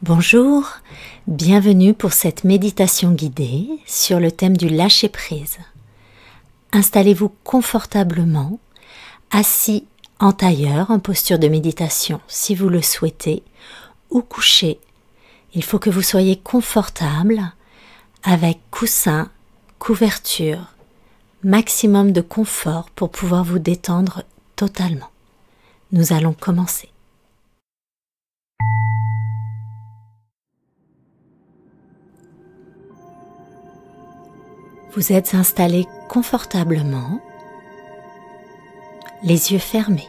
Bonjour, bienvenue pour cette méditation guidée sur le thème du lâcher-prise. Installez-vous confortablement, assis en tailleur en posture de méditation si vous le souhaitez, ou couché. Il faut que vous soyez confortable avec coussin, couverture, maximum de confort pour pouvoir vous détendre totalement. Nous allons commencer. Vous êtes installé confortablement, les yeux fermés.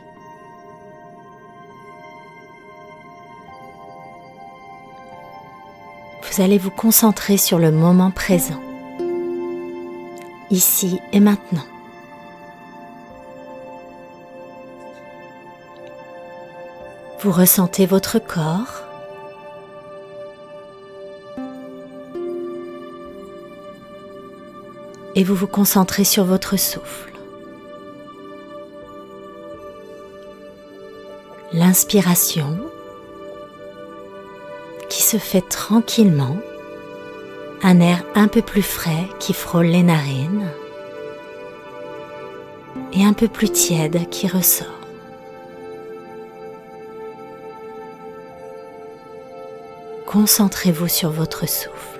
Vous allez vous concentrer sur le moment présent, ici et maintenant. Vous ressentez votre corps, et vous vous concentrez sur votre souffle. L'inspiration qui se fait tranquillement, un air un peu plus frais qui frôle les narines et un peu plus tiède qui ressort. Concentrez-vous sur votre souffle.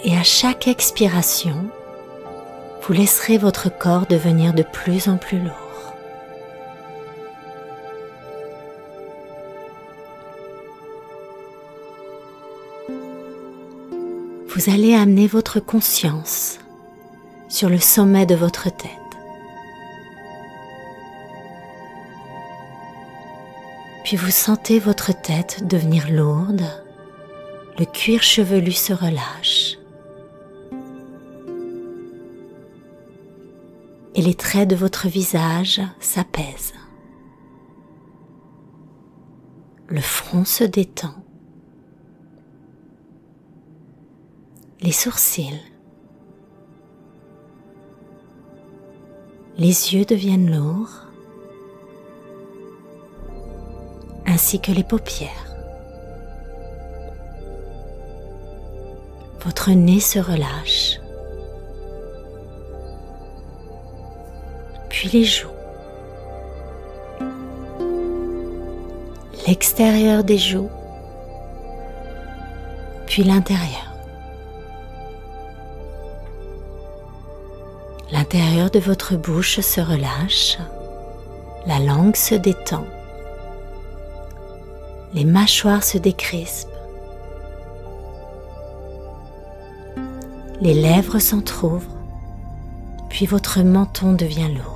Et à chaque expiration, vous laisserez votre corps devenir de plus en plus lourd. Vous allez amener votre conscience sur le sommet de votre tête. Puis vous sentez votre tête devenir lourde, le cuir chevelu se relâche. Et les traits de votre visage s'apaisent. Le front se détend. Les sourcils. Les yeux deviennent lourds, ainsi que les paupières. Votre nez se relâche. Puis les joues, l'extérieur des joues, puis l'intérieur. L'intérieur de votre bouche se relâche, la langue se détend, les mâchoires se décrispent, les lèvres s'entr'ouvrent, puis votre menton devient lourd.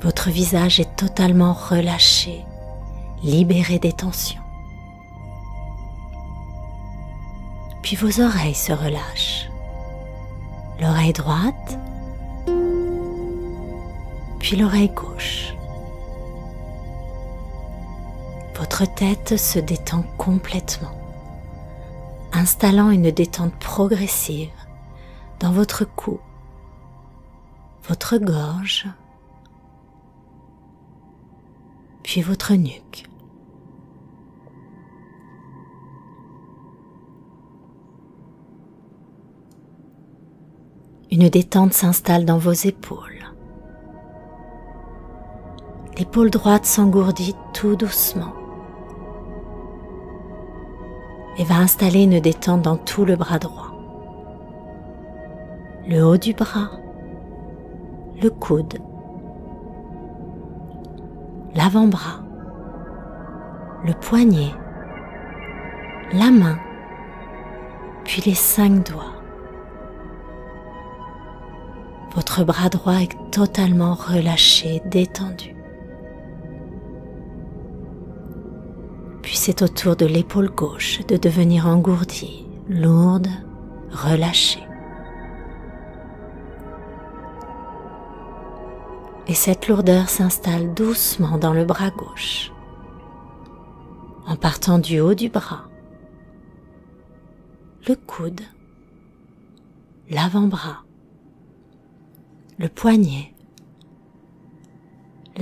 Votre visage est totalement relâché, libéré des tensions. Puis vos oreilles se relâchent. L'oreille droite, puis l'oreille gauche. Votre tête se détend complètement, installant une détente progressive dans votre cou, votre gorge, puis votre nuque. Une détente s'installe dans vos épaules. L'épaule droite s'engourdit tout doucement et va installer une détente dans tout le bras droit. Le haut du bras, le coude, l'avant-bras, le poignet, la main, puis les 5 doigts. Votre bras droit est totalement relâché, détendu. Puis c'est au tour de l'épaule gauche de devenir engourdie, lourde, relâchée. Et cette lourdeur s'installe doucement dans le bras gauche, en partant du haut du bras, le coude, l'avant-bras, le poignet,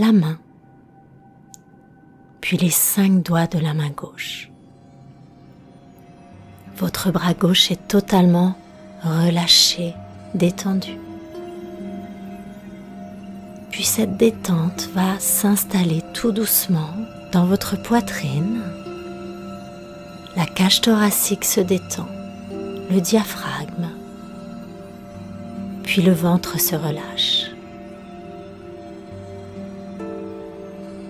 la main, puis les 5 doigts de la main gauche. Votre bras gauche est totalement relâché, détendu. Puis cette détente va s'installer tout doucement dans votre poitrine. La cage thoracique se détend, le diaphragme, puis le ventre se relâche.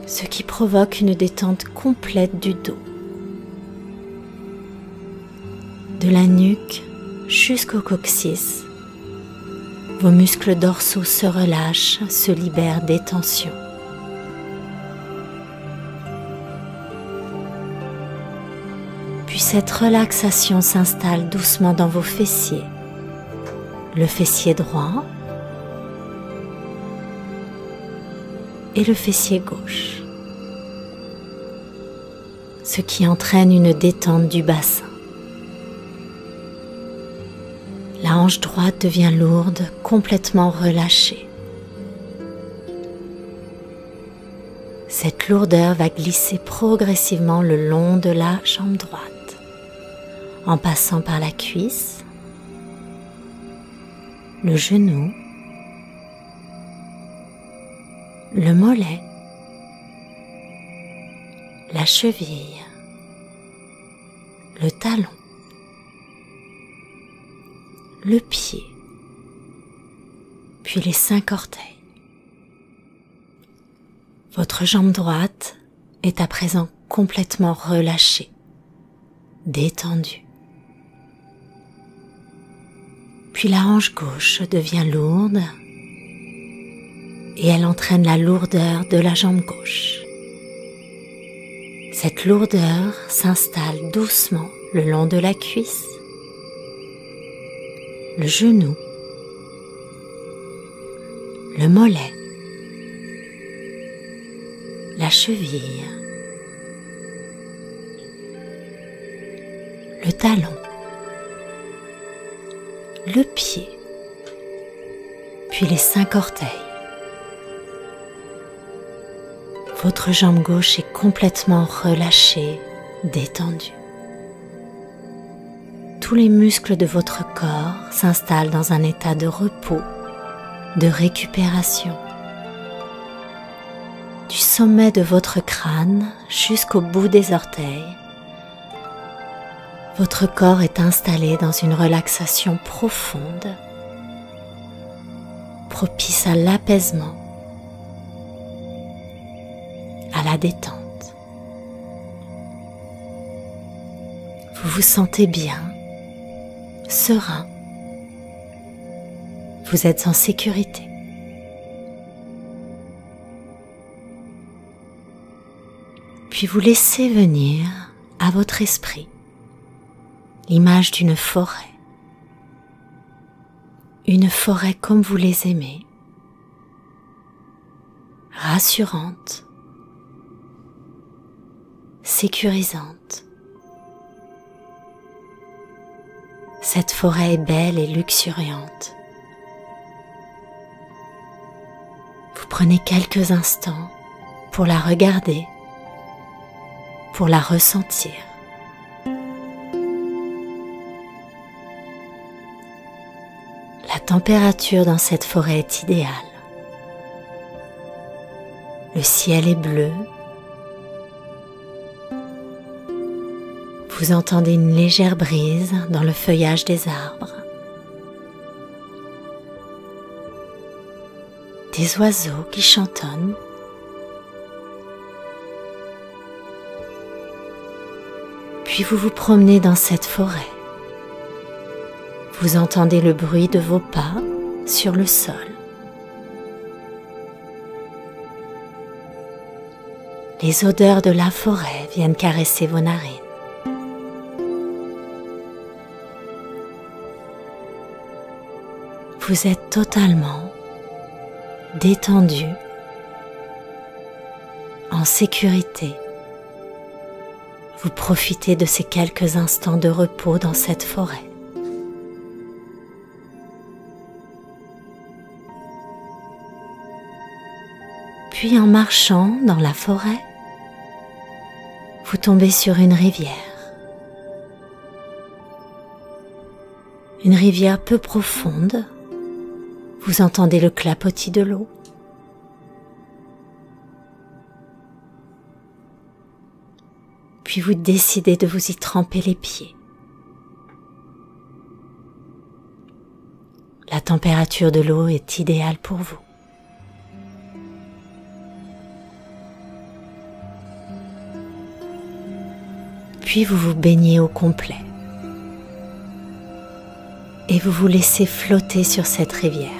Ce qui provoque une détente complète du dos, de la nuque jusqu'au coccyx. Vos muscles dorsaux se relâchent, se libèrent des tensions. Puis cette relaxation s'installe doucement dans vos fessiers, le fessier droit et le fessier gauche, ce qui entraîne une détente du bassin. La hanche droite devient lourde, complètement relâchée. Cette lourdeur va glisser progressivement le long de la jambe droite, en passant par la cuisse, le genou, le mollet, la cheville, le talon, le pied, puis les 5 orteils. Votre jambe droite est à présent complètement relâchée, détendue. Puis la hanche gauche devient lourde et elle entraîne la lourdeur de la jambe gauche. Cette lourdeur s'installe doucement le long de la cuisse, le genou, le mollet, la cheville, le talon, le pied, puis les 5 orteils. Votre jambe gauche est complètement relâchée, détendue. Tous les muscles de votre corps s'installent dans un état de repos, de récupération. Du sommet de votre crâne jusqu'au bout des orteils, votre corps est installé dans une relaxation profonde, propice à l'apaisement, à la détente. Vous vous sentez bien, serein. Vous êtes en sécurité. Puis vous laissez venir à votre esprit l'image d'une forêt comme vous les aimez, rassurante, sécurisante. Cette forêt est belle et luxuriante. Vous prenez quelques instants pour la regarder, pour la ressentir. La température dans cette forêt est idéale. Le ciel est bleu. Vous entendez une légère brise dans le feuillage des arbres. Des oiseaux qui chantonnent. Puis vous vous promenez dans cette forêt. Vous entendez le bruit de vos pas sur le sol. Les odeurs de la forêt viennent caresser vos narines. Vous êtes totalement détendu, en sécurité. Vous profitez de ces quelques instants de repos dans cette forêt. Puis en marchant dans la forêt, vous tombez sur une rivière. Une rivière peu profonde, vous entendez le clapotis de l'eau. Puis vous décidez de vous y tremper les pieds. La température de l'eau est idéale pour vous. Puis vous vous baignez au complet. Et vous vous laissez flotter sur cette rivière.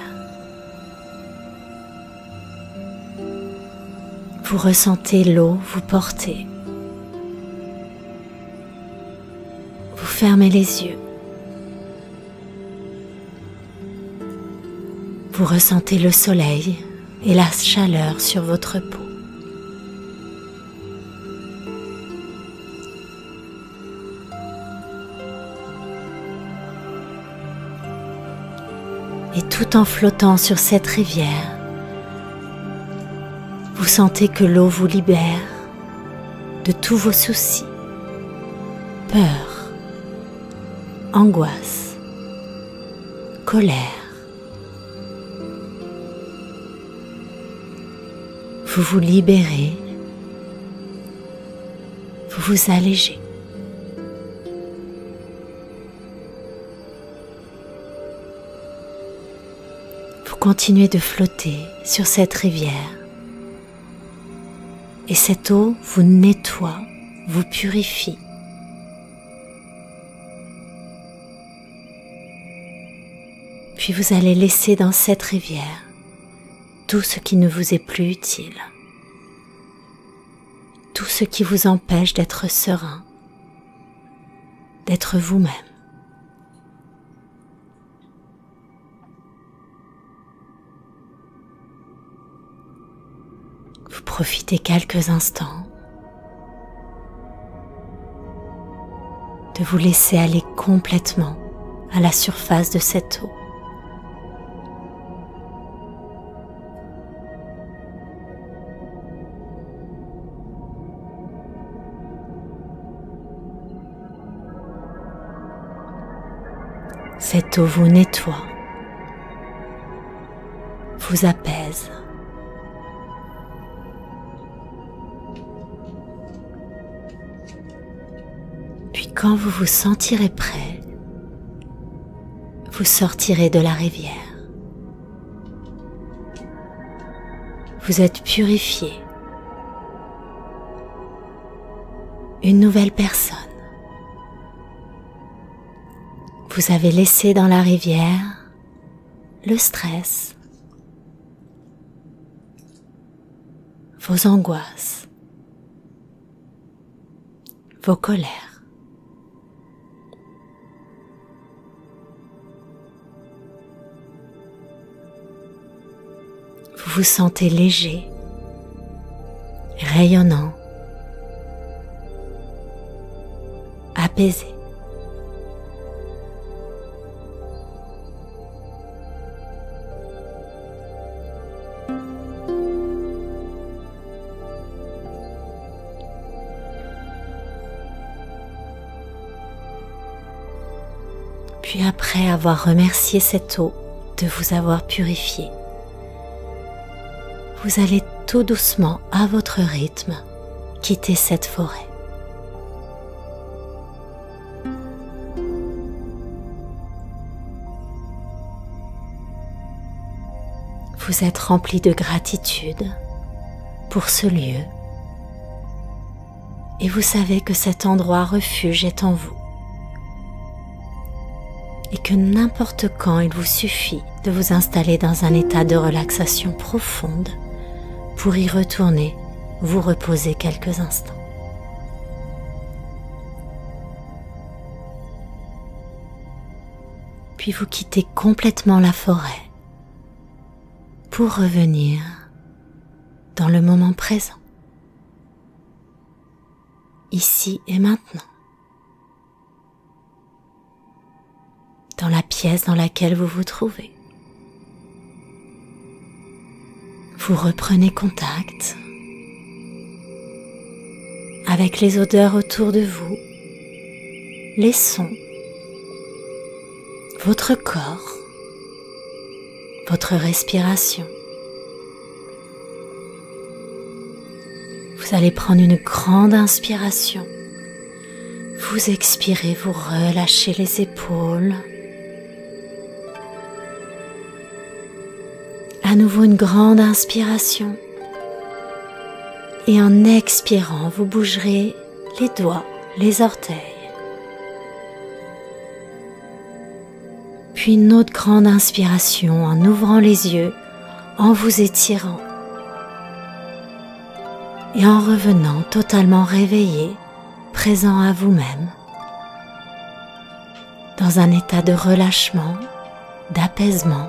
Vous ressentez l'eau vous porter. Vous fermez les yeux. Vous ressentez le soleil et la chaleur sur votre peau. Et tout en flottant sur cette rivière, vous sentez que l'eau vous libère de tous vos soucis, peur, angoisse, colère. Vous vous libérez, vous vous allégez. Vous continuez de flotter sur cette rivière et cette eau vous nettoie, vous purifie. Puis vous allez laisser dans cette rivière tout ce qui ne vous est plus utile, tout ce qui vous empêche d'être serein, d'être vous-même. Vous profitez quelques instants de vous laisser aller complètement à la surface de cette eau. Cette eau vous nettoie, vous apaise. Puis quand vous vous sentirez prêt, vous sortirez de la rivière. Vous êtes purifié, une nouvelle personne. Vous avez laissé dans la rivière le stress, vos angoisses, vos colères. Vous vous sentez léger, rayonnant, apaisé. Puis après avoir remercié cette eau de vous avoir purifié, vous allez tout doucement à votre rythme quitter cette forêt. Vous êtes rempli de gratitude pour ce lieu et vous savez que cet endroit refuge est en vous. Et que n'importe quand il vous suffit de vous installer dans un état de relaxation profonde pour y retourner, vous reposer quelques instants. Puis vous quittez complètement la forêt pour revenir dans le moment présent, ici et maintenant. Dans la pièce dans laquelle vous vous trouvez. vous reprenez contact avec les odeurs autour de vous, les sons, votre corps, votre respiration. Vous allez prendre une grande inspiration. Vous expirez, vous relâchez les épaules. À nouveau une grande inspiration. Et en expirant, vous bougerez les doigts, les orteils. Puis une autre grande inspiration en ouvrant les yeux, en vous étirant. Et en revenant totalement réveillé, présent à vous-même, dans un état de relâchement, d'apaisement.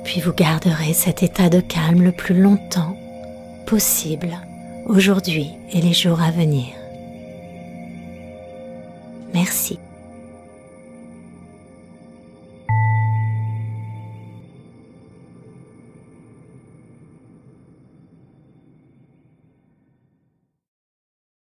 Puis vous garderez cet état de calme le plus longtemps possible, aujourd'hui et les jours à venir. Merci.